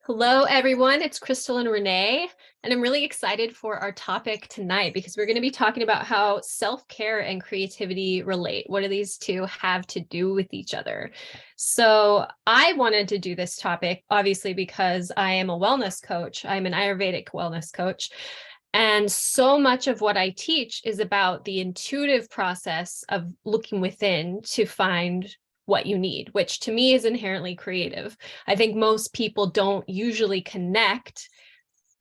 Hello, everyone. It's Crystal and Renee, and I'm really excited for our topic tonight because we're going to be talking about how self-care and creativity relate. What do these two have to do with each other? So I wanted to do this topic, obviously, because I am a wellness coach. I'm an Ayurvedic wellness coach. And so much of what I teach is about the intuitive process of looking within to find what you need, which to me is inherently creative. I think most people don't usually connect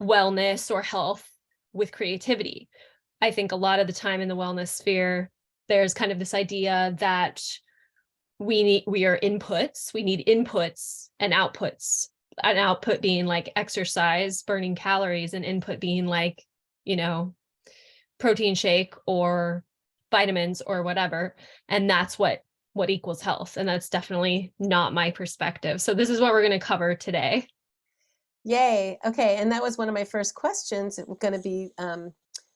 wellness or health with creativity. I think a lot of the time in the wellness sphere, there's kind of this idea that we are inputs, we need inputs and outputs. An output being like exercise, burning calories, and input being like, protein shake or vitamins or whatever. And that's what equals health. And that's definitely not my perspective. So this is what we're going to cover today. Yay. Okay. And that was one of my first questions. It was going to be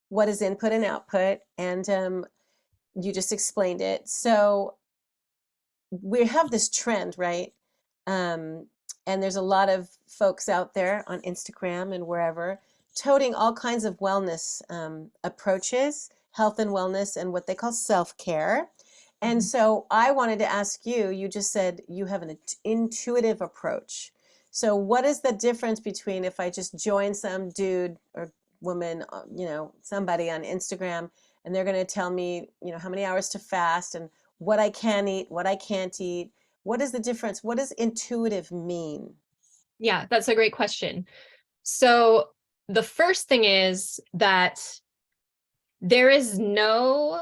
what is input and output? And you just explained it. So we have this trend, right? And there's a lot of folks out there on Instagram and wherever toting all kinds of wellness approaches, health and wellness, and what they call self-care. And so I wanted to ask you, you just said you have an intuitive approach. So what is the difference between if I just join some dude or woman, somebody on Instagram, and they're going to tell me, how many hours to fast and what I can eat, what I can't eat. What is the difference? What does intuitive mean? Yeah, that's a great question. So the first thing is that there is no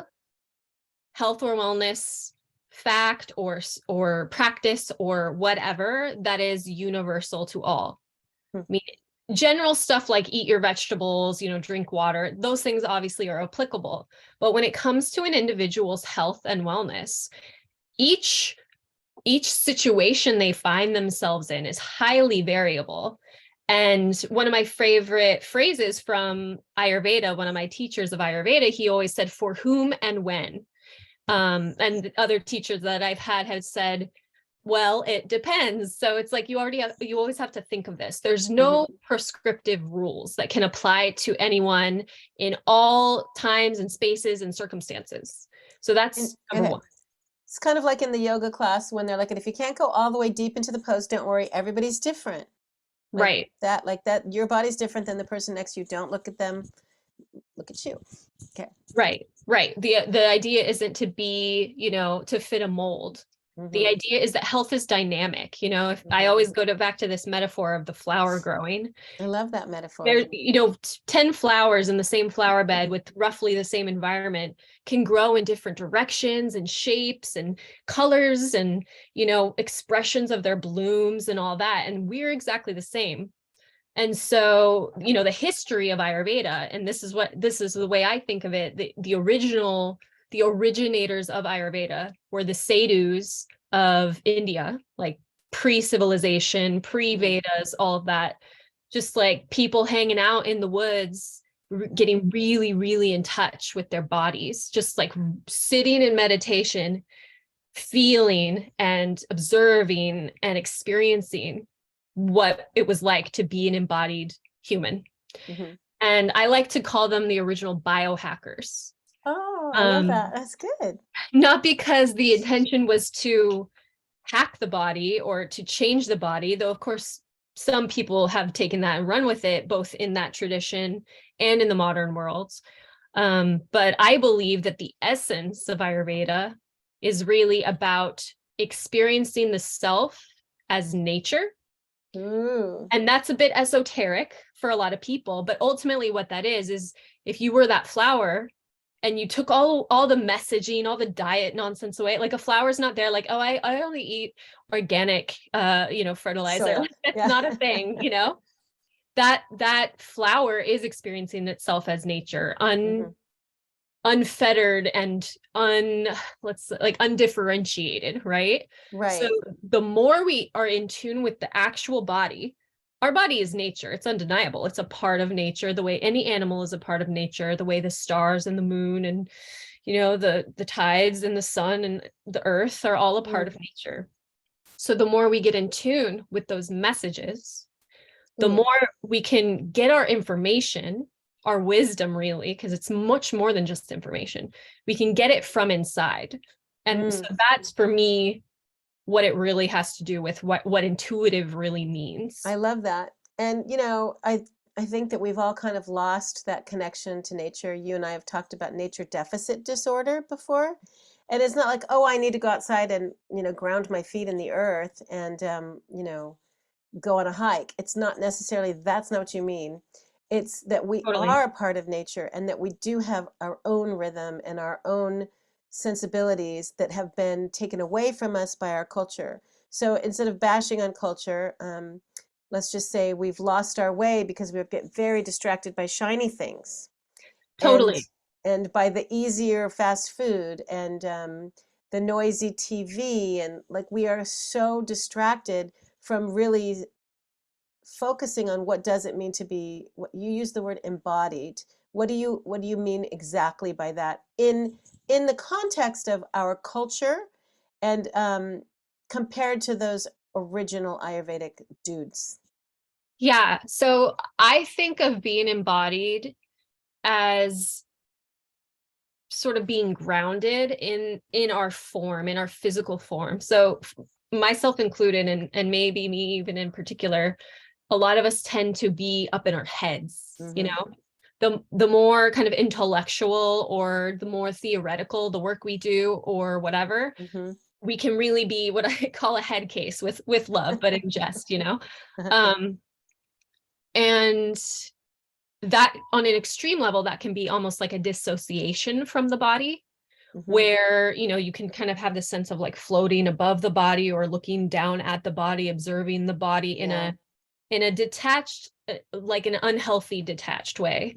health or wellness fact or practice or whatever that is universal to all. I mean, general stuff like eat your vegetables, drink water, those things obviously are applicable. But when it comes to an individual's health and wellness, each situation they find themselves in is highly variable. And one of my favorite phrases from Ayurveda, one of my teachers of Ayurveda, he always said, for whom and when. And other teachers that I've had have said, well, it depends. So it's like you always have to think of this. There's no prescriptive rules that can apply to anyone in all times and spaces and circumstances. So that's number one. It's kind of like in the yoga class when they're like, if you can't go all the way deep into the pose, don't worry, everybody's different. Right. Like that, your body's different than the person next to you. Don't look at them, look at you. Okay. Right. The idea isn't to be, to fit a mold. The idea is that health is dynamic. If I always go back to this metaphor of the flower growing. I love that metaphor. There's, 10 flowers in the same flower bed with roughly the same environment can grow in different directions and shapes and colors and, expressions of their blooms and all that. And we're exactly the same. And so, the history of Ayurveda, and this is the way I think of it, the originators of Ayurveda were the sadhus of India, like pre-civilization, pre-Vedas, all of that, just like people hanging out in the woods, getting really, really in touch with their bodies, just like sitting in meditation, feeling and observing and experiencing what it was like to be an embodied human. And I like to call them the original biohackers. Oh, I love that. That's good. Not because the intention was to hack the body or to change the body, though, of course, some people have taken that and run with it, both in that tradition and in the modern world. But I believe that the essence of Ayurveda is really about experiencing the self as nature. And that's a bit esoteric for a lot of people, but ultimately what that is if you were that flower and you took all the messaging, all the diet nonsense away, like a flower's not there like, oh, I only eat organic fertilizer. It's not a thing, that flower is experiencing itself as nature, unfettered and undifferentiated, right? So the more we are in tune with the actual body, our body is nature. It's undeniable. It's a part of nature, the way any animal is a part of nature, the way the stars and the moon and the tides and the sun and the earth are all a part of nature. So the more we get in tune with those messages, the more we can get our information, our wisdom really, because it's much more than just information, we can get it from inside. And so that's for me what it really has to do with what intuitive really means. I love that. And I think that we've all kind of lost that connection to nature. You and I have talked about nature deficit disorder before. And it's not like, oh, I need to go outside and, ground my feet in the earth and, go on a hike. It's not necessarily, that's not what you mean. It's that we Totally. are a part of nature and that we do have our own rhythm and our own sensibilities that have been taken away from us by our culture. So instead of bashing on culture, let's just say we've lost our way because we get very distracted by shiny things and Totally. and by the easier fast food and the noisy TV, and like we are so distracted from really focusing on what does it mean to be, what you use the word embodied. What do you mean exactly by that in the context of our culture and compared to those original Ayurvedic dudes? Yeah. So I think of being embodied as sort of being grounded in our form, in our physical form. So myself included, and maybe me even in particular, a lot of us tend to be up in our heads, the more kind of intellectual or the more theoretical the work we do or whatever, we can really be what I call a head case with love, but in jest, and that on an extreme level, that can be almost like a dissociation from the body, where you can kind of have this sense of like floating above the body or looking down at the body, observing the body in a detached, like an unhealthy detached way.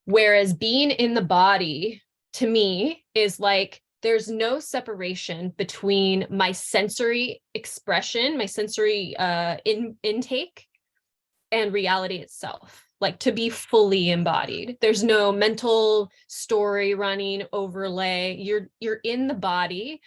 Whereas being in the body to me is like there's no separation between my sensory expression, my sensory intake, and reality itself. Like to be fully embodied, there's no mental story running overlay. You're in the body,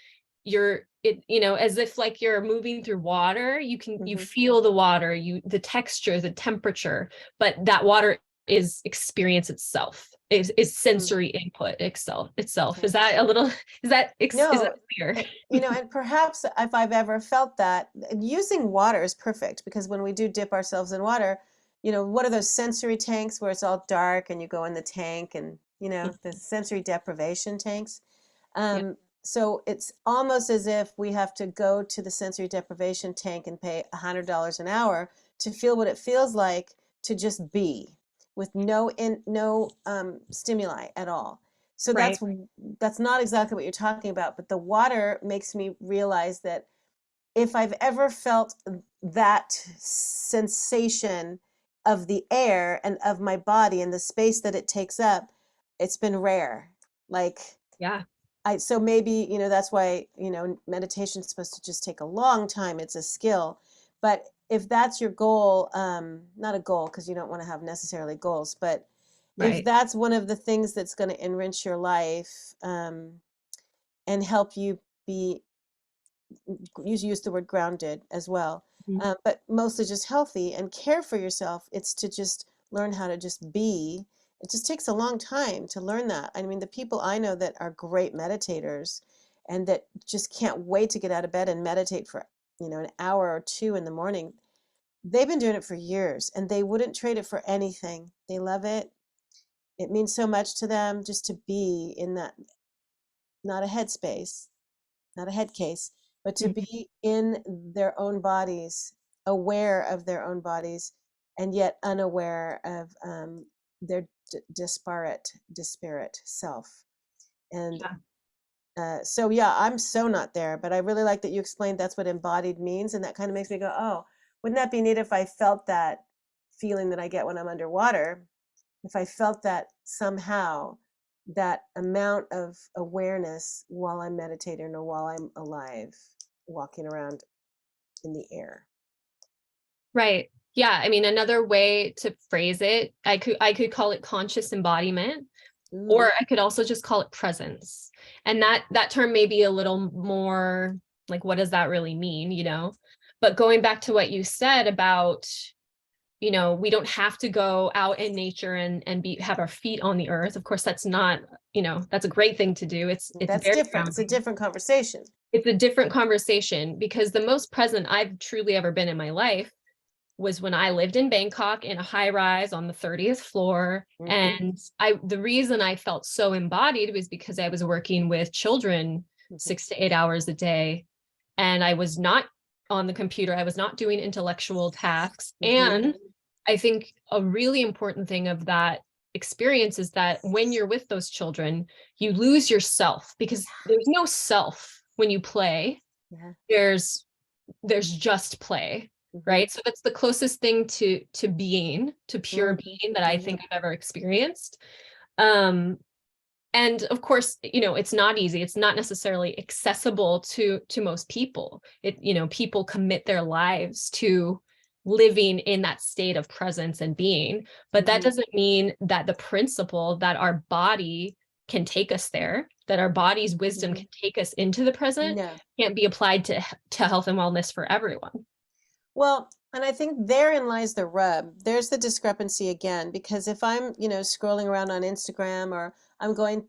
as if like you're moving through water. You feel the water, the texture, the temperature, but that water is experience itself, is sensory input itself. Okay. Is that a little, is that No, clear? and perhaps if I've ever felt that, using water is perfect because when we do dip ourselves in water, what are those sensory tanks where it's all dark and you go in the tank and, the sensory deprivation tanks. Yeah. So it's almost as if we have to go to the sensory deprivation tank and pay $100 an hour to feel what it feels like to just be with no stimuli at all. So Right. that's not exactly what you're talking about, but the water makes me realize that if I've ever felt that sensation of the air and of my body and the space that it takes up, it's been rare. Like Yeah. so maybe, that's why, meditation is supposed to just take a long time. It's a skill. But if that's your goal, not a goal because you don't want to have necessarily goals, but if Right. that's one of the things that's going to enrich your life and help you be, you use the word grounded as well, but mostly just healthy and care for yourself, it's to just learn how to just be. It just takes a long time to learn that. I mean, the people I know that are great meditators and that just can't wait to get out of bed and meditate for, an hour or two in the morning, they've been doing it for years and they wouldn't trade it for anything. They love it. It means so much to them just to be in that, not a headspace, not a head case, but to Mhm. be in their own bodies, aware of their own bodies, and yet unaware of their disparate self. And Yeah. so, yeah, I'm so not there, but I really like that you explained that's what embodied means. And that kind of makes me go, oh, wouldn't that be neat if I felt that feeling that I get when I'm underwater? If I felt that somehow, that amount of awareness while I'm meditating or while I'm alive, walking around in the air. Right. Yeah. I mean, another way to phrase it, I could call it conscious embodiment, Ooh. or I could also just call it presence. And that term may be a little more like, what does that really mean? But going back to what you said about we don't have to go out in nature and have our feet on the earth. Of course, that's not, that's a great thing to do. It's That's very different. It's a grounding. different conversation. It's a different conversation, because the most present I've truly ever been in my life was when I lived in Bangkok in a high rise on the 30th floor. Mm-hmm. And the reason I felt so embodied was because I was working with children Mm-hmm. 6 to 8 hours a day. And I was not on the computer. I was not doing intellectual tasks. Mm-hmm. And I think a really important thing of that experience is that when you're with those children, you lose yourself, because there's no self when you play. Yeah. There's just play, Mm-hmm. right? So that's the closest thing to being, to pure Mm-hmm. being, that I think I've ever experienced. And of course, it's not easy. It's not necessarily accessible to most people. People commit their lives to living in that state of presence and being, but that Mm-hmm. doesn't mean that the principle that our body can take us there, that our body's wisdom Mm-hmm. can take us into the present, No. can't be applied to health and wellness for everyone. Well, and I think therein lies the rub. There's the discrepancy again, because if I'm, scrolling around on Instagram, or I'm going,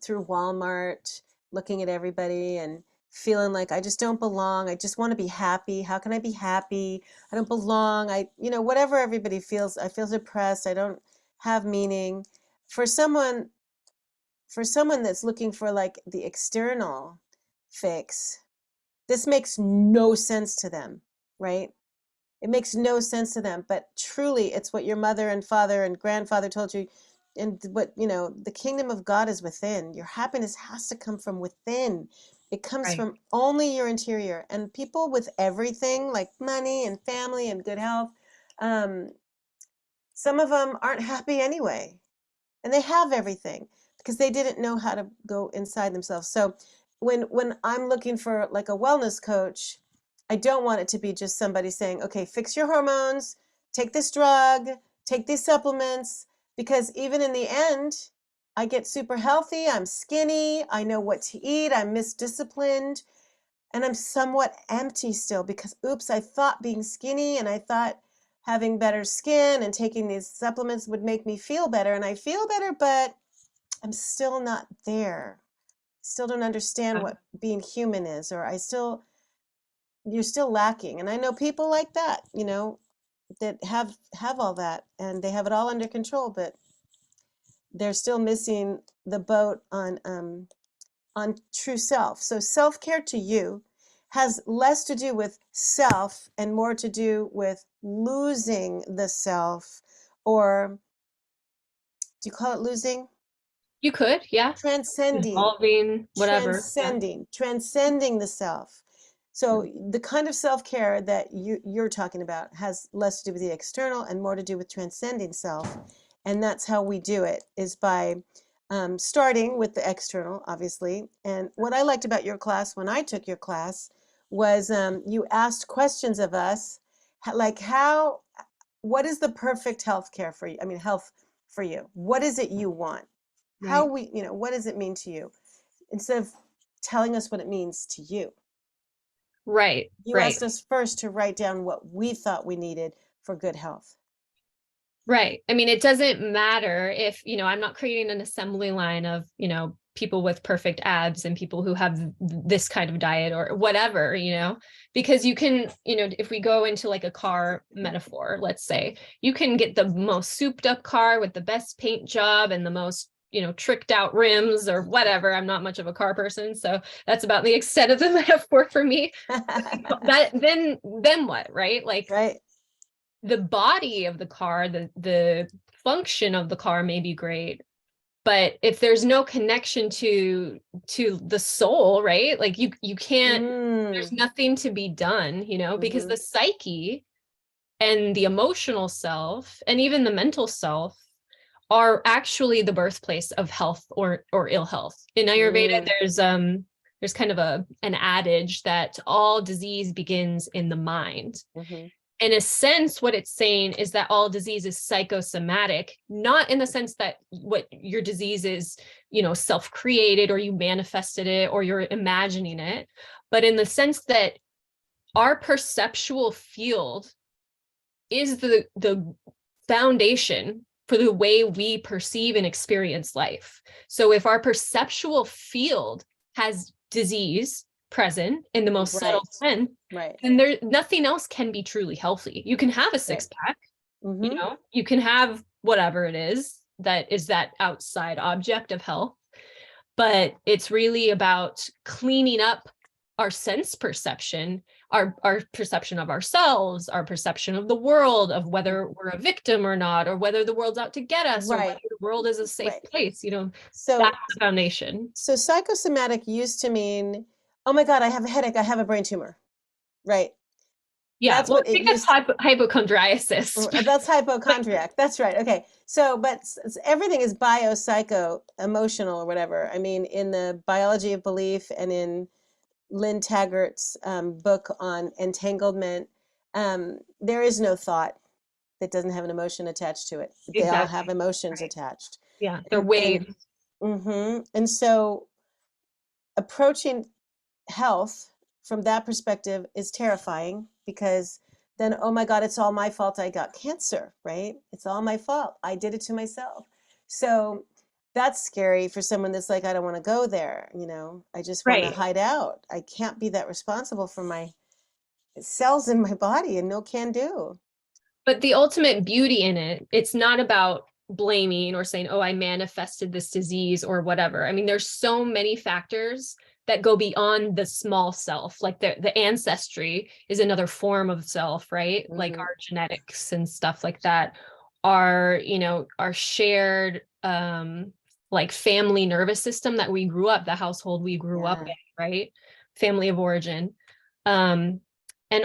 through Walmart, looking at everybody and feeling like I just don't belong. I just want to be happy. How can I be happy? I don't belong. Whatever everybody feels, I feel depressed. I don't have meaning. For someone, that's looking for like the external fix, this makes no sense to them, right? It makes no sense to them, but truly it's what your mother and father and grandfather told you. And what, the kingdom of God is within. Your happiness has to come from within. It comes Right. from only your interior. And people with everything, like money and family and good health, um, some of them aren't happy anyway. And they have everything because they didn't know how to go inside themselves. So when I'm looking for like a wellness coach, I don't want it to be just somebody saying, okay, fix your hormones, take this drug, take these supplements, because even in the end, I get super healthy, I'm skinny, I know what to eat, I'm misdisciplined, and I'm somewhat empty still because, oops, I thought being skinny and I thought having better skin and taking these supplements would make me feel better. And I feel better, but I'm still not there. Still don't understand what being human is, or you're still lacking. And I know people like that, that have all that and they have it all under control, but they're still missing the boat on true self. So self-care to you has less to do with self and more to do with losing the self, or do you call it losing? You could, yeah. Transcending, Evolving, whatever. Yeah. transcending the self. So the kind of self-care that you're talking about has less to do with the external and more to do with transcending self. And that's how we do it, is by starting with the external, obviously. And what I liked about your class when I took your class was you asked questions of us, like what is the perfect health care for you? I mean, health for you. What is it you want? Right. What does it mean to you? Instead of telling us what it means to you. Right. You Right. asked us first to write down what we thought we needed for good health. Right. I mean, it doesn't matter if, I'm not creating an assembly line of, people with perfect abs and people who have this kind of diet or whatever, because you can, if we go into like a car metaphor, let's say, you can get the most souped up car with the best paint job and the most, tricked out rims or whatever. I'm not much of a car person, so that's about the extent of the metaphor for me. That then what, right? Like, Right. the body of the car, the function of the car may be great, but if there's no connection to the soul, right? Like you can't, there's Mm. nothing to be done, because Mm-hmm. the psyche and the emotional self and even the mental self are actually the birthplace of health or ill health. In Ayurveda, Mm. there's kind of an adage that all disease begins in the mind. Mm-hmm. In a sense, what it's saying is that all disease is psychosomatic, not in the sense that what your disease is, self-created or you manifested it or you're imagining it, but in the sense that our perceptual field is the foundation for the way we perceive and experience life. So if our perceptual field has disease present in the most subtle sense, Right. then there nothing else can be truly healthy. You can have a six pack, Mm-hmm. you can have whatever it is that outside object of health, but it's really about cleaning up our sense perception, our perception of ourselves, our perception of the world, of whether we're a victim or not, or whether the world's out to get us, or whether the world is a safe place. So that's the foundation. So psychosomatic used to mean, oh my God, I have a headache, I have a brain tumor. Right. Yeah, That's well, what I it think that's used. hypochondriasis. That's hypochondriac. That's right. Okay. So, but everything is biopsycho emotional or whatever. I mean, in the biology of belief and in Lynn Taggart's book on entanglement, there is no thought that doesn't have an emotion attached to it. They all have Exactly. emotions Right. attached. Yeah, they're waves. And so approaching health from that perspective is terrifying because then, oh my God, it's all my fault I got cancer, right? It's all my fault. I did it to myself. So that's scary for someone that's like, I don't want to go there. I just want to Right. hide out. I can't be that responsible for my cells in my body and no can do. But the ultimate beauty in it, it's not about blaming or saying, oh, I manifested this disease or whatever. I mean, there's so many factors that go beyond the small self. Like the ancestry is another form of self, right? Like our genetics and stuff like that are, our shared like family nervous system that we grew up, the household we grew up in, right? Family of origin. And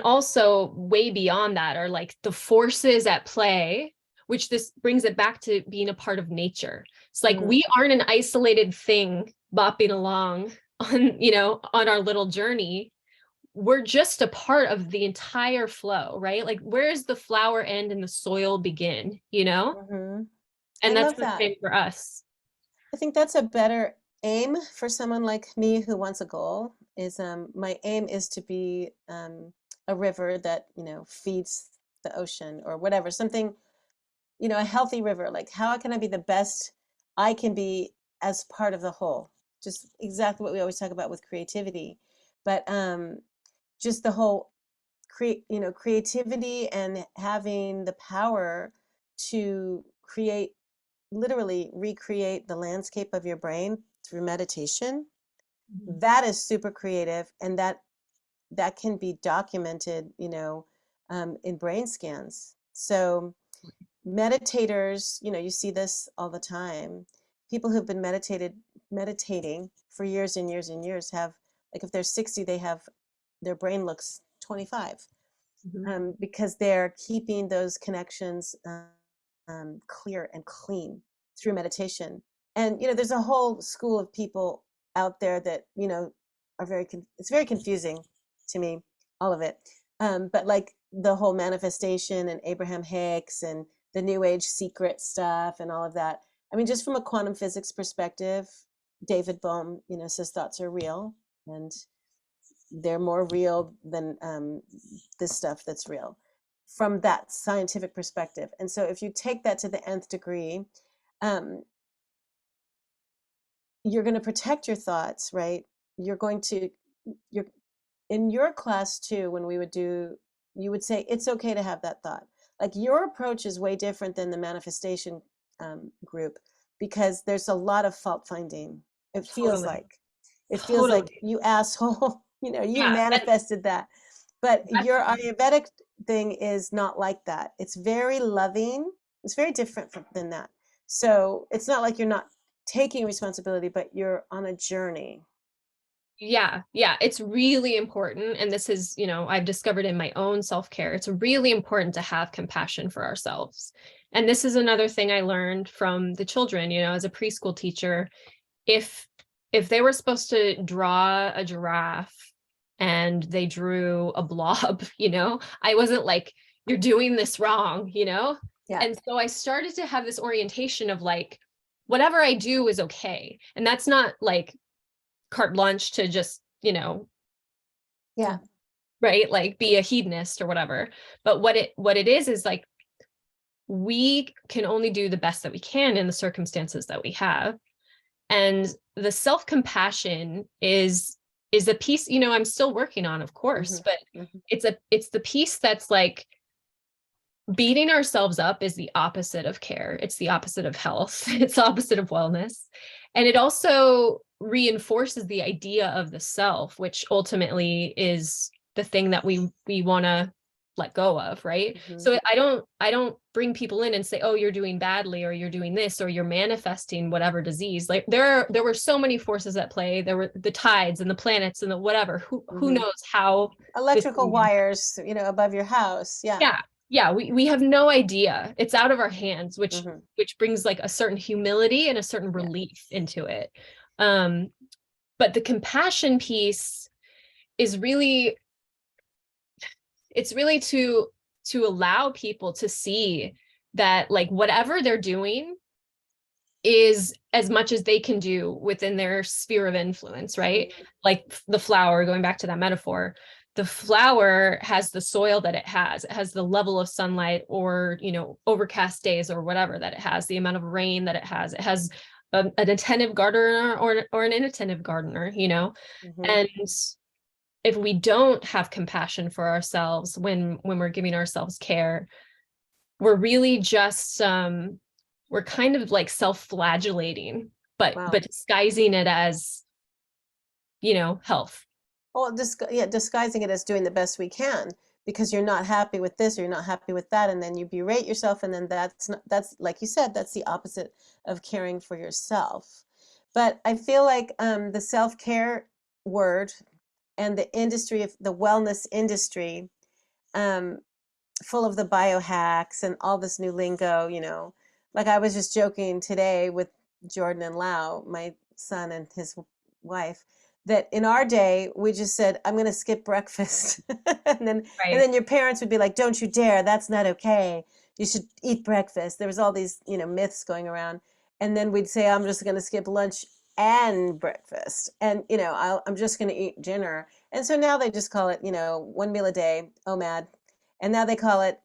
also way beyond that are like the forces at play, which this brings it back to being a part of nature. It's like we aren't an isolated thing bopping along on our little journey. We're just a part of the entire flow, right? Like where does the flower end and the soil begin, I And that's love the that. same for us. I think that's a better aim for someone like me who wants a goal is my aim is to be a river that feeds the ocean or whatever, something, a healthy river. Like how can I be the best I can be as part of the whole? Just exactly what we always talk about with creativity, but just the whole creativity and having the power to create, literally recreate the landscape of your brain through meditation. That is super creative, and that can be documented, in brain scans. So meditators, you see this all the time. People who've been meditating for years and years and years have, like, if they're 60, they have their brain looks 25, because they're keeping those connections clear and clean through meditation. And there's a whole school of people out there that are it's very confusing to me, all of it. But like the whole manifestation and Abraham Hicks and the New Age secret stuff and all of that. I mean, just from a quantum physics perspective, David Bohm, says thoughts are real, and they're more real than this stuff that's real from that scientific perspective. And so if you take that to the nth degree, um, you're going to protect your thoughts, right? You're in your class too, when you would say, it's okay to have that thought. Like your approach is way different than the manifestation group, because there's a lot of fault finding. It feels Totally. like, you asshole, you manifested that. But your Ayurvedic thing is not like that. It's very loving. It's very different than that. So it's not like you're not taking responsibility, but you're on a journey. Yeah, it's really important. And this is, I've discovered in my own self-care, it's really important to have compassion for ourselves. And this is another thing I learned from the children, as a preschool teacher. If they were supposed to draw a giraffe and they drew a blob, I wasn't like, you're doing this wrong, Yeah. And so I started to have this orientation of like, whatever I do is okay. And that's not like carte blanche to just, Yeah. right? Like be a hedonist or whatever. But what it is like we can only do the best that we can in the circumstances that we have. And the self-compassion is a piece, I'm still working on, of course, Hmm. but Hmm. it's the piece that's like beating ourselves up is the opposite of care. It's the opposite of health. It's the opposite of wellness. And it also reinforces the idea of the self, which ultimately is the thing that we want to let go of, right? Hmm. So I don't bring people in and say, oh, you're doing badly, or you're doing this, or you're manifesting whatever disease. Like there were so many forces at play. There were the tides and the planets and the whatever. Who Hmm. knows how this Electrical thing. wires, above your house. Yeah. Yeah. Yeah, we have no idea. It's out of our hands, which Hmm. which brings like a certain humility and a certain Yeah. relief into it. Um, but the compassion piece is really, it's really to allow people to see that like whatever they're doing is as much as they can do within their sphere of influence, right? Hmm. Like the flower, going back to that metaphor, the flower has the soil that it has. It has the level of sunlight or, overcast days or whatever that it has, the amount of rain that it has. It has an attentive gardener or an inattentive gardener. Hmm. And if we don't have compassion for ourselves when we're giving ourselves care, we're really just we're kind of like self-flagellating, but Wow. but disguising it as, health. Well, yeah, disguising it as doing the best we can because you're not happy with this or you're not happy with that, and then you berate yourself, and then that's like you said, that's the opposite of caring for yourself. But I feel like the self-care word and the industry of the wellness industry, um, full of the biohacks and all this new lingo, like I was just joking today with Jordan and Lau, my son and his wife, that in our day we just said, I'm going to skip breakfast. And Right. then your parents would be like, don't you dare, that's not okay. You should eat breakfast. There was all these, myths going around. And then we'd say, I'm just going to skip lunch and breakfast. And, I'm just going to eat dinner. And so now they just call it, one meal a day, OMAD, and now they call it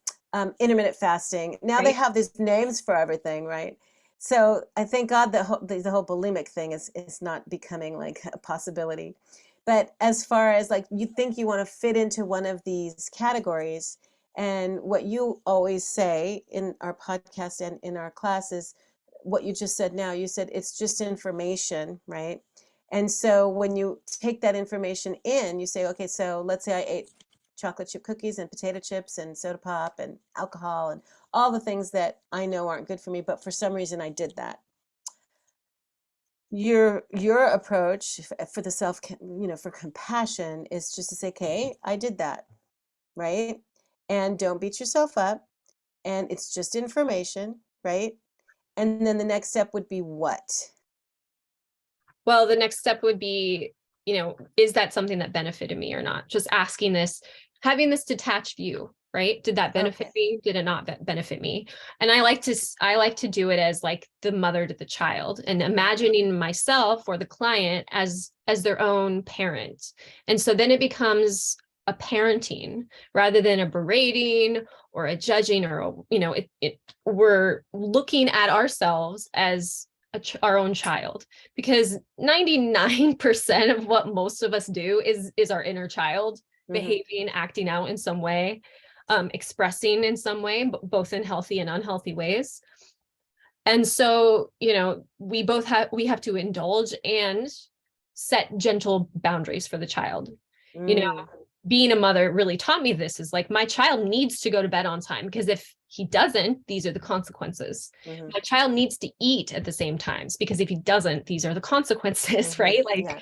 intermittent fasting. Now they Right. have these names for everything, right? So I thank God that the whole bulimic thing is not becoming like a possibility. But as far as like you think you want to fit into one of these categories, and what you always say in our podcast and in our classes, what you just said now, you said it's just information, right? And so when you take that information in, you say, okay, so let's say I ate chocolate chip cookies and potato chips and soda pop and alcohol and all the things that I know aren't good for me, but for some reason I did that. Your approach for the self, for compassion is just to say, okay, I did that, right? And don't beat yourself up. And it's just information, right? And then the next step would be what? Well, the next step would be, is that something that benefited me or not? Just asking this, having this detached view, right? Did that benefit Okay. me? Did it not benefit me? And I like to do it as like the mother to the child, and imagining myself or the client as their own parent. And so then it becomes a parenting rather than a berating or a judging, or we're looking at ourselves as our own child, because 99% of what most of us do is our inner child Mm-hmm. behaving, acting out in some way, expressing in some way, both in healthy and unhealthy ways. And so, we have to indulge and set gentle boundaries for the child. You know, Mm. being a mother really taught me this, is like my child needs to go to bed on time, because if he doesn't, these are the consequences. Mm-hmm. My child needs to eat at the same times, because if he doesn't, these are the consequences, Mm-hmm. right? Like Yeah.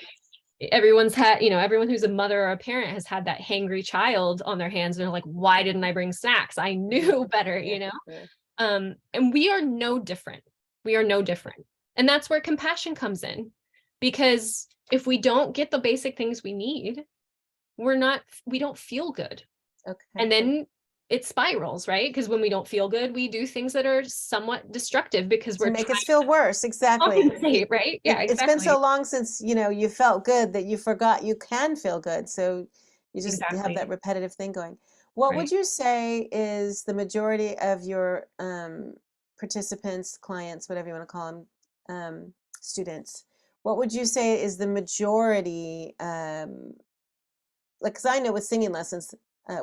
everyone who's a mother or a parent has had that hangry child on their hands, and they're like, why didn't I bring snacks? I Mm-hmm. knew better, Yeah. Yeah. and we are no different. We are no different. And that's where compassion comes in, because if we don't get the basic things we need, we don't feel good. Okay. And then it spirals, right? Because when we don't feel good, we do things that are somewhat destructive, because To we're make us trying feel worse. to Exactly. compensate, right? Yeah, It's been so exactly. long since, you felt good that you forgot you can feel good. So You just have that Exactly. repetitive thing going. What would Right. you say is the majority of your participants, clients, whatever you want to call them, students? What would you say is the majority? Like, because I know with singing lessons,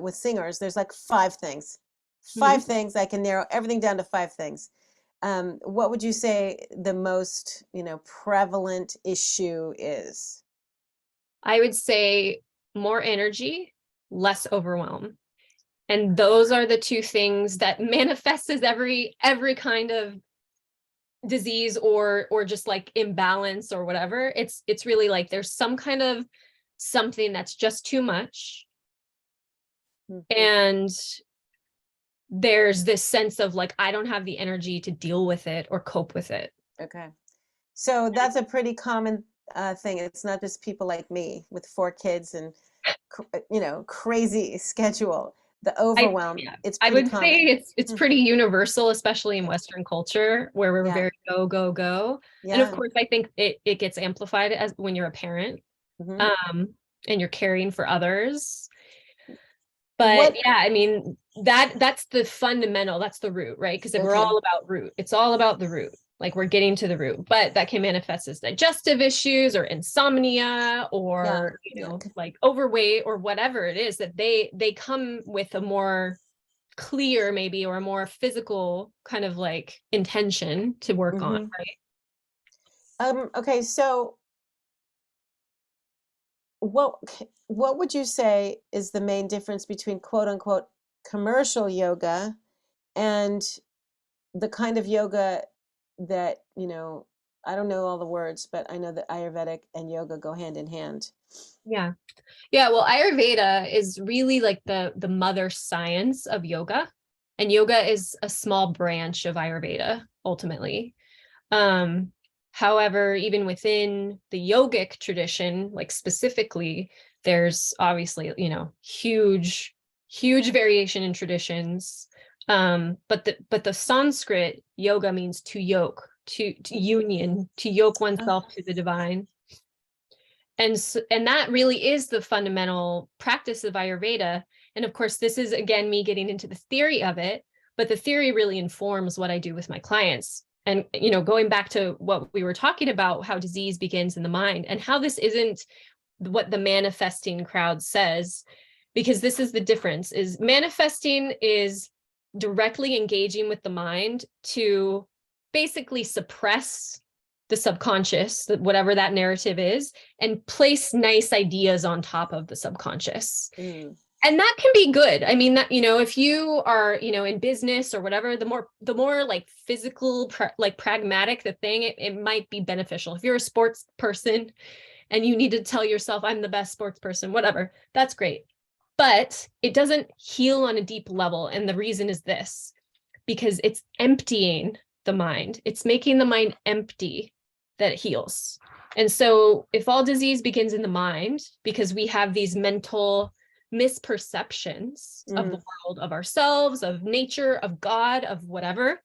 with singers, there's like five things. Mhm. Five things. I can narrow everything down to five things. What would you say the most, prevalent issue is? I would say more energy, less overwhelm. And those are the two things that manifests as every kind of disease or just like imbalance or whatever. It's really like there's some kind of something that's just too much, Hmm. and there's this sense of like I don't have the energy to deal with it or cope with it. Okay. So that's a pretty common thing. It's not just people like me with four kids and crazy schedule. The I overwhelm, Yeah, it's I pretty would say common. it's Hmm. pretty universal, especially in Western culture where we're Yeah, very go, go, go. And of yeah. course, I think it gets amplified as when you're a parent, Hmm. um, and you're caring for others. But What? yeah, I mean that's the fundamental, that's the root, right? Because if we're Okay. all about root, it's all about the root. Like we're getting to the root, but that can manifest as digestive issues or insomnia Yeah, or yeah. like overweight or whatever it is that they come with a more clear maybe or a more physical kind of like intention to work on, Hmm. right? Okay, so what what would you say is the main difference between quote unquote commercial yoga and the kind of yoga that, I don't know all the words, but I know that Ayurvedic and yoga go hand in hand. Yeah. Yeah, well, Ayurveda is really like the mother science of yoga, and yoga is a small branch of Ayurveda ultimately. Um, However, even within the yogic tradition, like specifically, there's obviously, huge variation in traditions. But the Sanskrit yoga means to yoke, to union, to yoke Oh, oneself to the divine. And that really is the fundamental practice of Ayurveda. And of course, this is again me getting into the theory of it, but the theory really informs what I do with my clients. And going back to what we were talking about, how disease begins in the mind and how this isn't what the manifesting crowd says, because this is the difference: is manifesting is directly engaging with the mind to basically suppress the subconscious, whatever that narrative is, and place nice ideas on top of the subconscious. mm, And that can be good. I mean, that, if you are, in business or whatever, the more like physical, like pragmatic the thing, it might be beneficial. If you're a sports person and you need to tell yourself, I'm the best sports person, whatever, that's great. But it doesn't heal on a deep level. And the reason is this: because it's emptying the mind, it's making the mind empty that heals. And so, if all disease begins in the mind, because we have these mental misperceptions of the mm, world, of ourselves, of nature, of God, of whatever,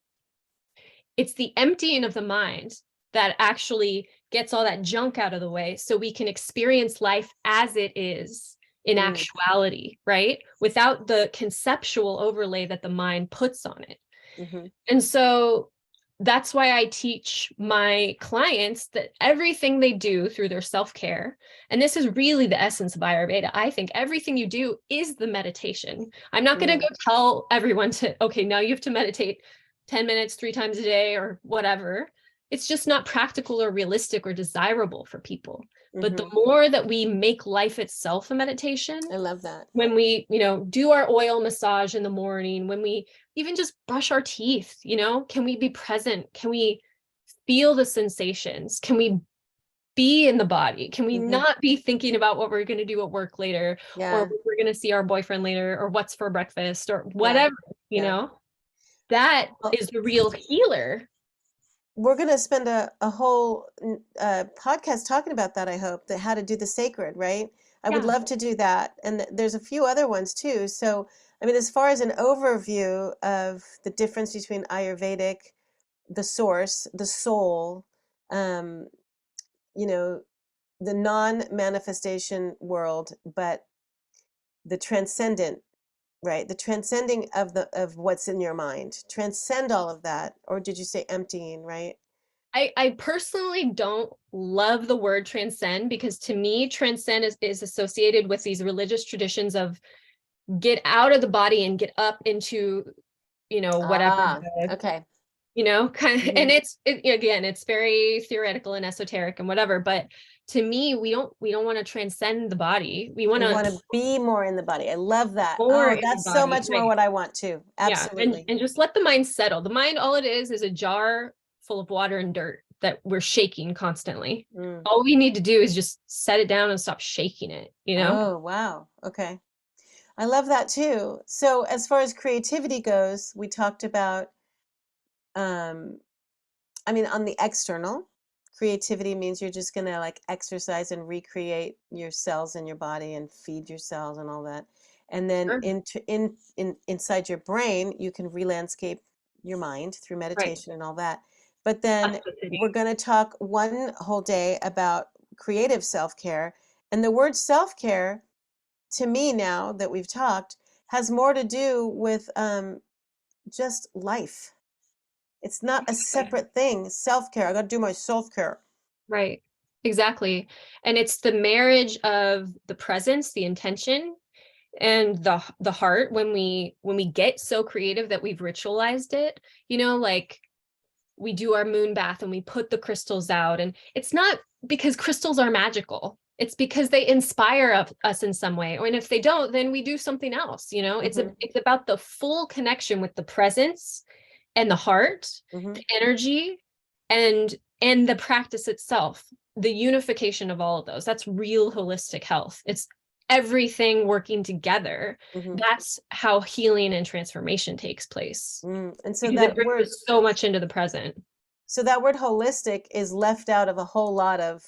it's the emptying of the mind that actually gets all that junk out of the way so we can experience life as it is in mm, actuality, right? Without the conceptual overlay that the mind puts on it. hmm. And so that's why I teach my clients that everything they do through their self-care, and this is really the essence of Ayurveda. I think everything you do is the meditation. I'm not going to Mm, go tell everyone to, okay, now you have to meditate 10 minutes 3 times a day or whatever. It's just not practical or realistic or desirable for people. But the hmm. more that we make life itself a meditation, I love that. when we, do our oil massage in the morning, when we even just brush our teeth, can we be present? Can we feel the sensations? Can we be in the body? Can we Hmm. not be thinking about what we're going to do at work later, or Yeah, what we're going to see our boyfriend later, or what's for breakfast, or yeah, whatever, you yeah. know? That Well, is the real healer. we're going to spend a whole podcast talking about that, I hope, that how to do the sacred, right? I would Yeah. love to do that. And there's a few other ones too. So, I mean, as far as an overview of the difference between Ayurvedic, the source, the soul, um, you know, the non-manifestation world, but the transcendent, right? The transcending of what's in your mind. Transcend all of that. Or did you say emptying, right? I personally don't love the word transcend, because to me, transcend is associated with these religious traditions of get out of the body and get up into, whatever, Ah, okay. kind of, Hmm. and again, it's very theoretical and esoteric and whatever, but to me, we don't want to transcend the body. We want We want to to be more in the body. I love that. more Oh, in the that's so body, much more right? what I want too. Yeah, and Absolutely. and just let the mind settle. The mind, all it is a jar full of water and dirt that we're shaking constantly. Mm. All we need to do is just set it down and stop shaking it. Oh, wow. Okay. I love that too. So as far as creativity goes, we talked about, um, I mean, on the external, creativity means you're just gonna like exercise and recreate your cells in your body and feed your cells and all that. And then Sure. inside your brain, you can re-landscape your mind through Right. meditation and all that. But then Plasticity. we're gonna talk one whole day about creative self-care. And the word self-care, to me now that we've talked, has more to do with just life. It's not a separate thing. Self-care. I got to do my self-care. Right. Exactly. And it's the marriage of the presence, the intention, and the heart when we get so creative that we've ritualized it, like we do our moon bath and we put the crystals out, and it's not because crystals are magical. It's because they inspire us in some way. And if they don't, then we do something else. Hmm. It's about the full connection with the presence and the heart, Hmm. the energy, and and the practice itself, the unification of all of those. That's real holistic health. It's everything working together. Hmm. That's how healing and transformation takes place, And so because it that brings word, us so much into the present. holistic is left out of a whole lot of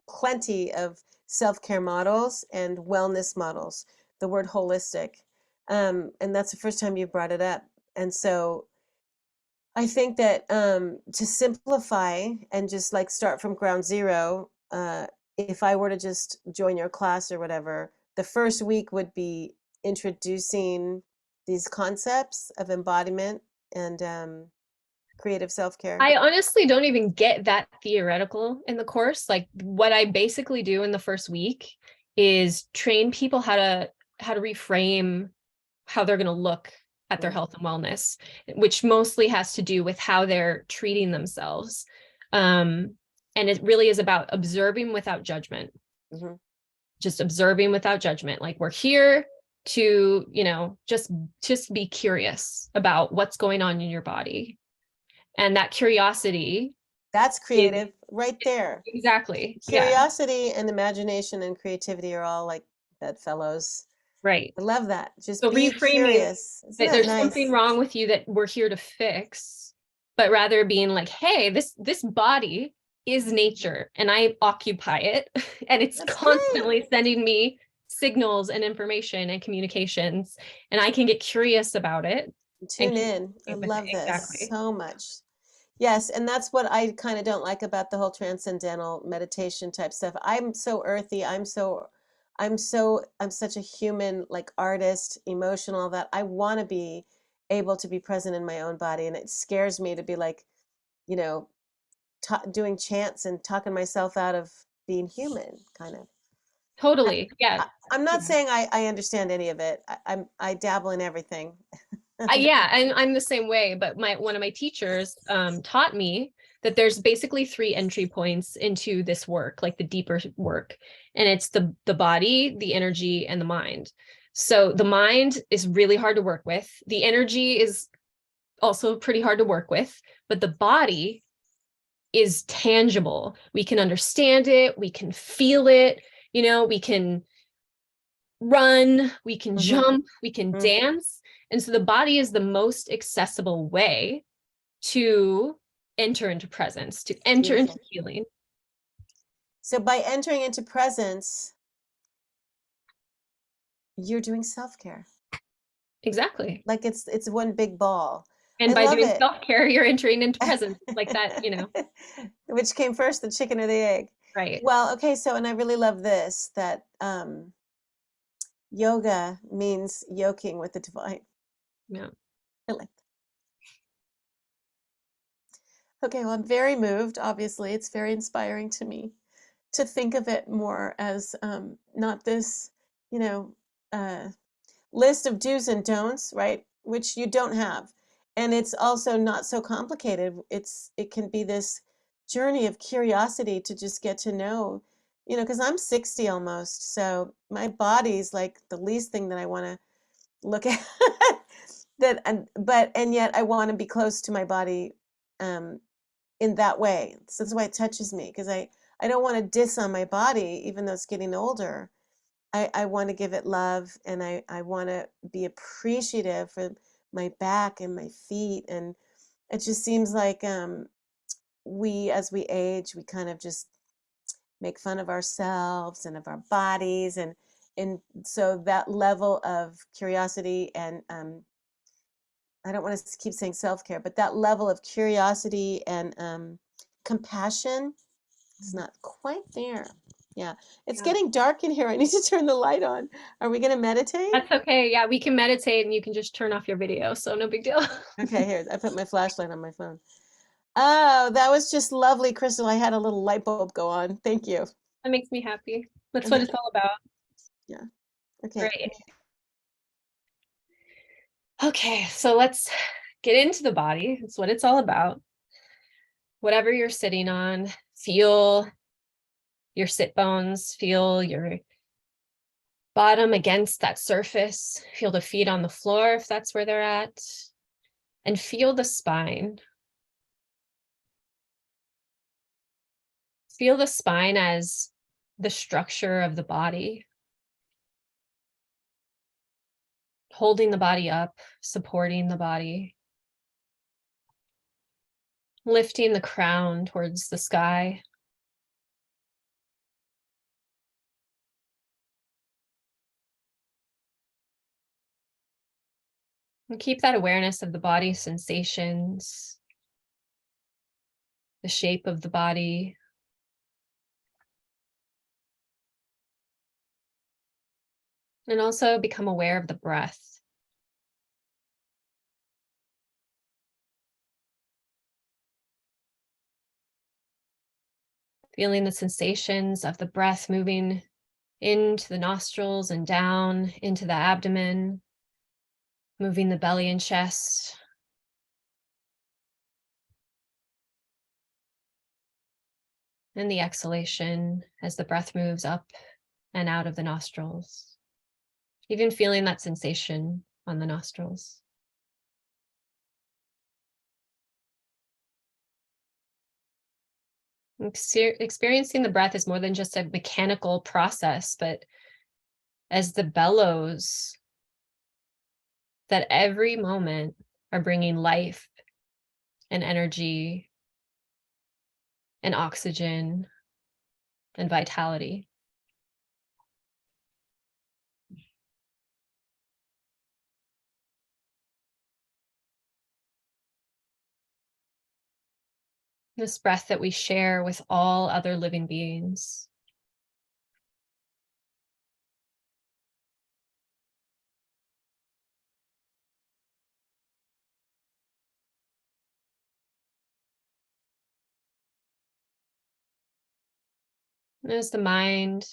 plenty of self-care models and wellness models. The word holistic, and that's the first time you brought it up. And so I think that to simplify and just like start from ground zero, if I were to just join your class or whatever, the first week would be introducing these concepts of embodiment and creative self-care. I honestly don't even get that theoretical in the course. Like what I basically do in the first week is train people how to reframe how they're going to look at their Mm. health and wellness, which mostly has to do with how they're treating themselves. Um, and it really is about observing without judgment, Hmm. just observing without judgment. Like we're here to, just be curious about what's going on in your body. And that curiosity That's is creative right there. exactly, yeah, Curiosity and imagination and creativity are all like bedfellows. right. I love that. Just So be reframing curious. Isn't that that there's something nice? wrong with you that we're here to fix, but rather being like, hey, this body is nature and I occupy it and it's That's great. constantly sending me signals and information and communications, and I can get curious about it and Tune in. I communicate with it. love this Exactly. so much. Yes, and that's what I kind of don't like about the whole transcendental meditation type stuff. I'm so earthy. I'm such a human, like artist, emotional, that I want to be able to be present in my own body. And it scares me to be like, you know, doing chants and talking myself out of being human, kind of. I, Totally. Yeah. I'm not Yeah. saying I understand any of it. I dabble in everything. Yeah, and I'm the same way, but my one of my teachers taught me that there's basically three entry points into this work, like the deeper work. And it's the body, the energy, and the mind. So the mind is really hard to work with. The energy is also pretty hard to work with, but the body is tangible. We can understand it, we can feel it, we can run, we can Hmm. jump, we can Hmm. dance. And so the body is the most accessible way to enter into presence, to enter into Beautiful. healing. So by entering into presence, you're doing self-care. Exactly. Like it's one big ball. I And by love doing it. self-care, you're entering into presence like that. Which came first, the chicken or the egg? Right. Well, okay, so and I really love this that Yoga means yoking with the divine. Yeah. I like that. Okay, well, I'm very moved. Obviously, it's very inspiring to me to think of it more as not this, you know, uh, list of do's and don'ts, right? Which you don't have. And it's also not so complicated. It can be this journey of curiosity to just get to know, because I'm 60 almost. So my body's like the least thing that I want to look at. And yet I want to be close to my body um in that way. So that's why it touches me, because I don't want to diss on my body even though it's getting older. I want to give it love, and I want to be appreciative for my back and my feet. And it just seems like as we age, we kind of just make fun of ourselves and of our bodies. And so that level of curiosity and I don't want to keep saying self-care, but that level of curiosity and compassion is not quite there. Yeah, it's Yeah. getting dark in here. I need to turn the light on. Are we going to meditate? That's okay. Yeah, we can meditate and you can just turn off your video. So no big deal. Okay, here, I put my flashlight on my phone. Oh, that was just lovely, Crystal. I had a little light bulb go on. Thank you. That makes me happy. That's what it's all about. Yeah. Okay. Right. Okay, so let's get into the body. That's what it's all about. Whatever you're sitting on, feel your sit bones, feel your bottom against that surface, feel the feet on the floor if that's where they're at, and feel the spine. Feel the spine as the structure of the body, holding the body up, supporting the body, lifting the crown towards the sky. And keep that awareness of the body sensations, the shape of the body. And also become aware of the breath. Feeling the sensations of the breath moving into the nostrils and down into the abdomen, moving the belly and chest. And the exhalation as the breath moves up and out of the nostrils. Even feeling that sensation on the nostrils. Experiencing the breath is more than just a mechanical process, but as the bellows that every moment are bringing life and energy and oxygen and vitality. This breath that we share with all other living beings. And as the mind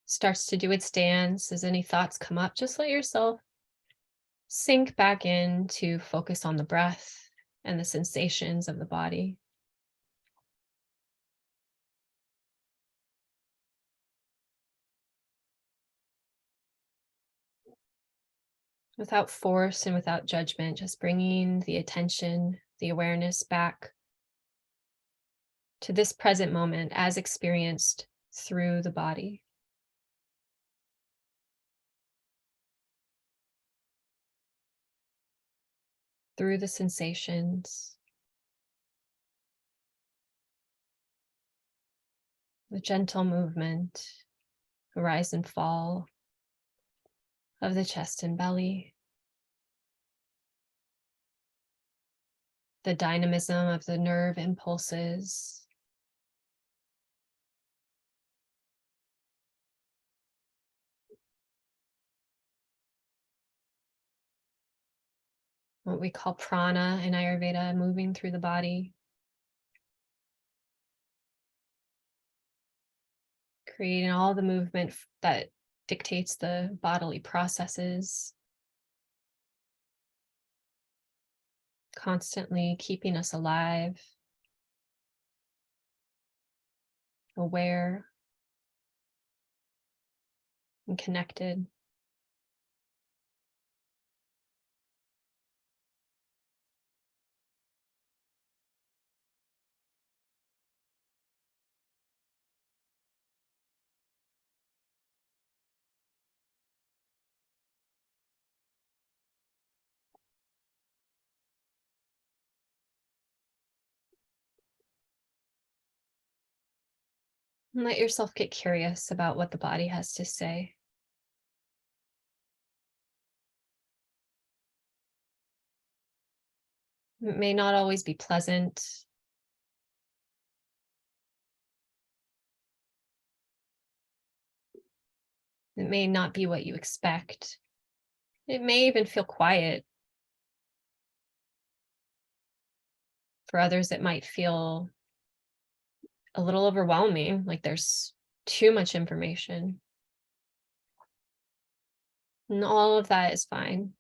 starts to do its dance, as any thoughts come up, just let yourself sink back in to focus on the breath and the sensations of the body. Without force and without judgment, just bringing the attention, the awareness back to this present moment as experienced through the body. Through the sensations, the gentle movement, rise and fall of the chest and belly, the dynamism of the nerve impulses, what we call prana in Ayurveda, moving through the body, creating all the movement that dictates the bodily processes, constantly keeping us alive, aware, and connected. And let yourself get curious about what the body has to say. It may not always be pleasant. It may not be what you expect. It may even feel quiet. For others, it might feel a little overwhelming, like there's too much information. And all of that is fine.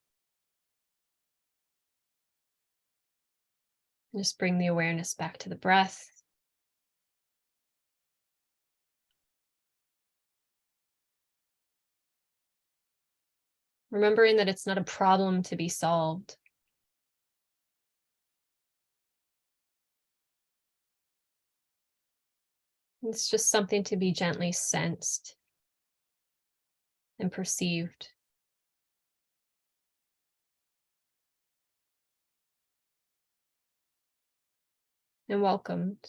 Just bring the awareness back to the breath. Remembering that it's not a problem to be solved. It's just something to be gently sensed and perceived. And welcomed.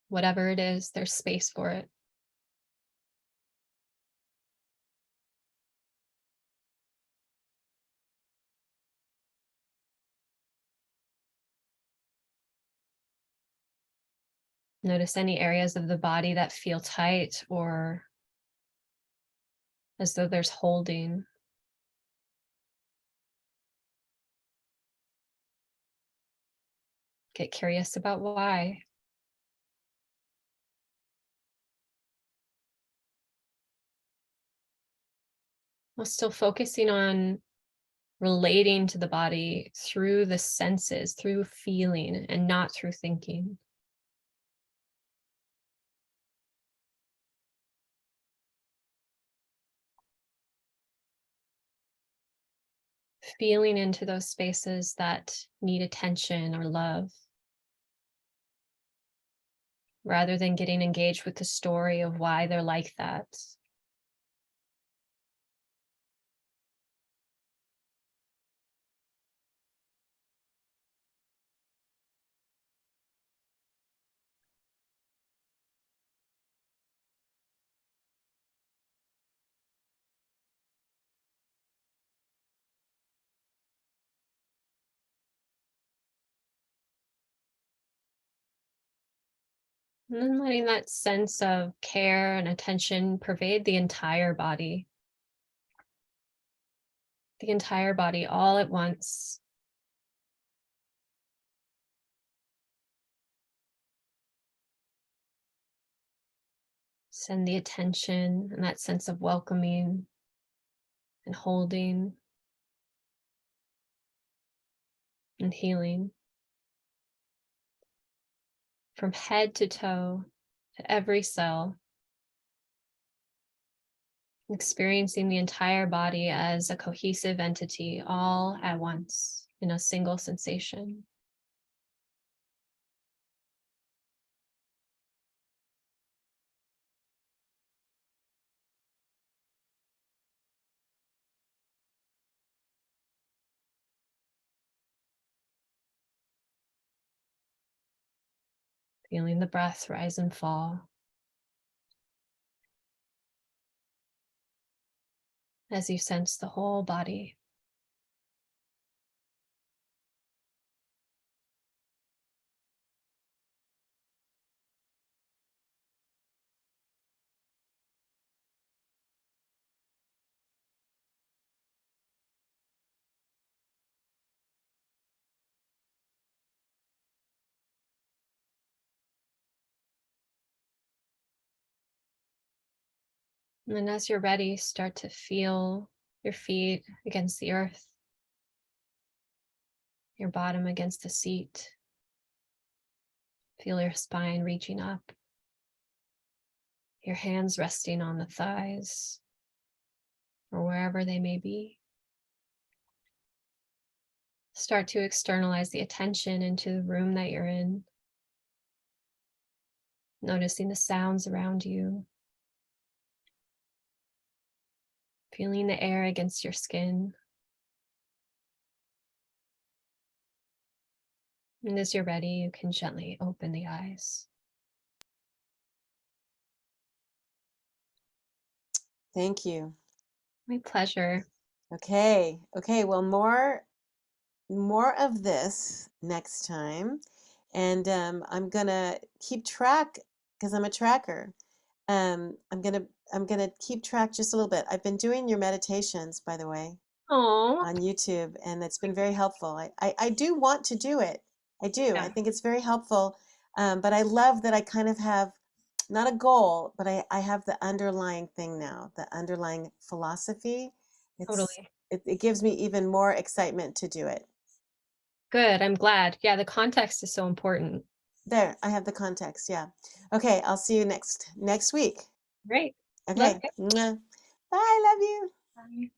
Whatever it is, there's space for it. Notice any areas of the body that feel tight or as though there's holding. Get curious about why. While still focusing on relating to the body through the senses, through feeling, and not through thinking. Feeling into those spaces that need attention or love, rather than getting engaged with the story of why they're like that. And then letting that sense of care and attention pervade the entire body. The entire body all at once. Send the attention and that sense of welcoming and holding and healing from head to toe to every cell, experiencing the entire body as a cohesive entity all at once in a single sensation. Feeling the breath rise and fall as you sense the whole body. And then as you're ready, start to feel your feet against the earth, your bottom against the seat. Feel your spine reaching up, your hands resting on the thighs or wherever they may be. Start to externalize the attention into the room that you're in, noticing the sounds around you, feeling the air against your skin. And as you're ready, you can gently open the eyes. Thank you. My pleasure. Okay. Okay. Well, more of this next time, and I'm gonna keep track because I'm a tracker. I'm gonna keep track just a little bit. I've been doing your meditations, by the way, Oh, on YouTube, and it's been very helpful. I do want to do it. I do. I yeah, think it's very helpful. But I love that I kind of have not a goal, but I have the underlying thing now, the underlying philosophy. It's totally. it gives me even more excitement to do it. Good. I'm glad. Yeah, the context is so important. There, I have the context. Yeah. Okay, I'll see you next week. Great. Love Okay. it. Mwah. Bye. Love you. Bye.